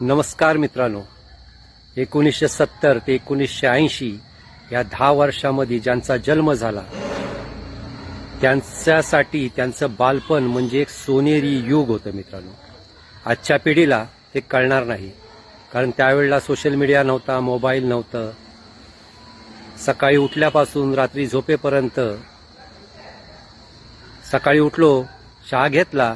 नमस्कार मित्रांनो, 1970 ते 1980 या 10 वर्षामध्ये ज्यांचा जन्म झाला त्यांच्यासाठी त्यांचं बालपण म्हणजे एक सोनेरी युग होतं मित्रांनो. आजच्या पिढीला ते कळणार नाही, कारण त्यावेळेला सोशल मीडिया नव्हता, मोबाईल नव्हतं. सकाळी उठल्यापासून रात्री झोपेपर्यंत, सकाळी उठलो चहा घेतला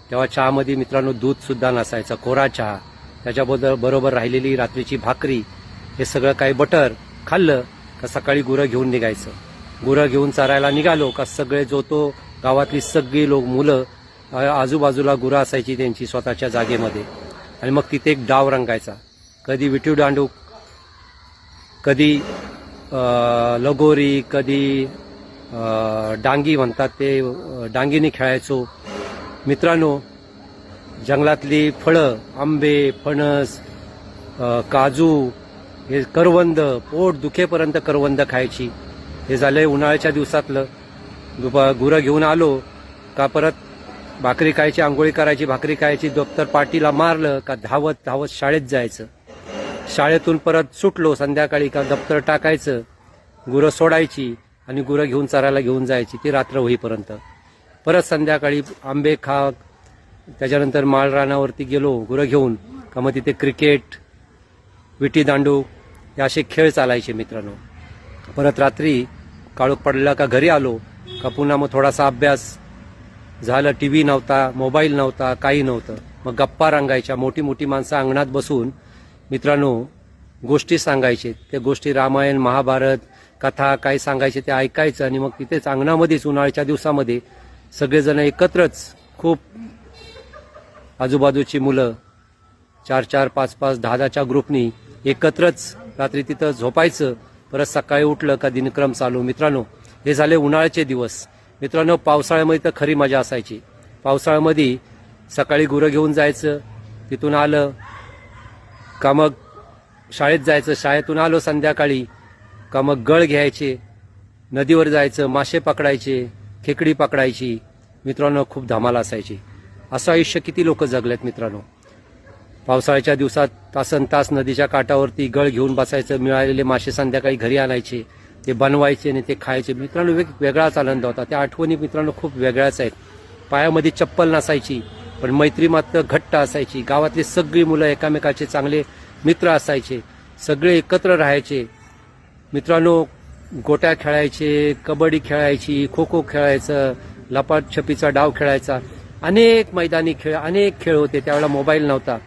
तेव्हा चहामध्ये मित्रांनो दूध सुद्धा नसायचं, कोरा चहा, त्याच्याबरोबर राहिलेली रात्रीची भाकरी, हे सगळं काही बटर खाल्लं का सकाळी गुरं घेऊन निघायचं. गुरं घेऊन चरायला निघालो का सगळे जो तो गावातली सगळी मुलं आजूबाजूला गुरं असायची त्यांची स्वतःच्या जागेमध्ये, आणि मग तिथे एक डाव रंगायचा. कधी विटीव दांडू, कधी लगोरी, कधी डांगी म्हणतात ते डांगीने खेळायचो मित्रांनो. जंगलातली फळं, आंबे, फणस, काजू, हे करवंद, पोट दुखेपर्यंत करवंद खायची. हे झालंय उन्हाळ्याच्या दिवसातलं. गुरं घेऊन आलो का परत भाकरी खायची, आंघोळी करायची, भाकरी खायची, दप्तर पाटीला मारलं का धावत धावत शाळेत जायचं. शाळेतून परत सुटलो संध्याकाळी का दप्तर टाकायचं, गुरं सोडायची आणि गुरं घेऊन चरायला घेऊन जायची, ती रात्र होईपर्यंत. परत संध्याकाळी आंबे खा, त्याच्यानंतर माळरानावरती गेलो गुरं घेऊन का मग तिथे क्रिकेट, विटी दांडू हे असे खेळ चालायचे मित्रांनो. परत रात्री काळोख पडला का घरी आलो का पुन्हा मग थोडासा अभ्यास झालं. टीव्ही नव्हता, मोबाईल नव्हता, काही नव्हतं. मग गप्पा रंगायच्या. मोठी मोठी माणसं अंगणात बसून मित्रांनो गोष्टी सांगायचे. ते गोष्टी रामायण, महाभारत, कथा काय सांगायचे ते ऐकायचं, आणि मग तिथेच अंगणामध्येच उन्हाळ्याच्या दिवसामध्ये सगळेजण एकत्रच, खूप आजूबाजूची मुलं 4-4, 5-5, 10-10च्या ग्रुपनी एकत्रच रात्री तिथं झोपायचं. परत सकाळी उठलं का दिनक्रम चालू मित्रांनो. हे झाले उन्हाळ्याचे दिवस मित्रांनो. पावसाळ्यामध्ये तर खरी मजा असायची. पावसाळ्यामध्ये सकाळी गुरं घेऊन जायचं, तिथून आलं का मग शाळेत जायचं, शाळेतून आलो संध्याकाळी का मग गळ घ्यायचे, नदीवर जायचं, मासे पकडायचे, खेकडी पकडायची मित्रांनो. खूप धमाल असायची. असं आयुष्य किती लोक जगलेत मित्रांनो. पावसाळ्याच्या दिवसात तासन तास नदीच्या काठावरती गळ घेऊन बसायचं, मिळालेले मासे संध्याकाळी घरी आणायचे, ते बनवायचे आणि ते खायचे मित्रांनो. वेगळाच आनंद होता. त्या आठवणी मित्रांनो खूप वेगळ्याच आहेत. पायामध्ये चप्पल नसायची पण मैत्री मात्र घट्ट असायची. गावातली सगळी मुलं एकामेकाचे चांगले मित्र असायचे, सगळे एकत्र राहायचे मित्रांनो. गोट्या खेळायचे, कबड्डी खेळायची, खो खो खेळायचं, लपाछपीचा डाव खेळायचा, अनेक मैदानी खेळ, अनेक खेळ होते. त्यावेळेला मोबाईल नव्हता.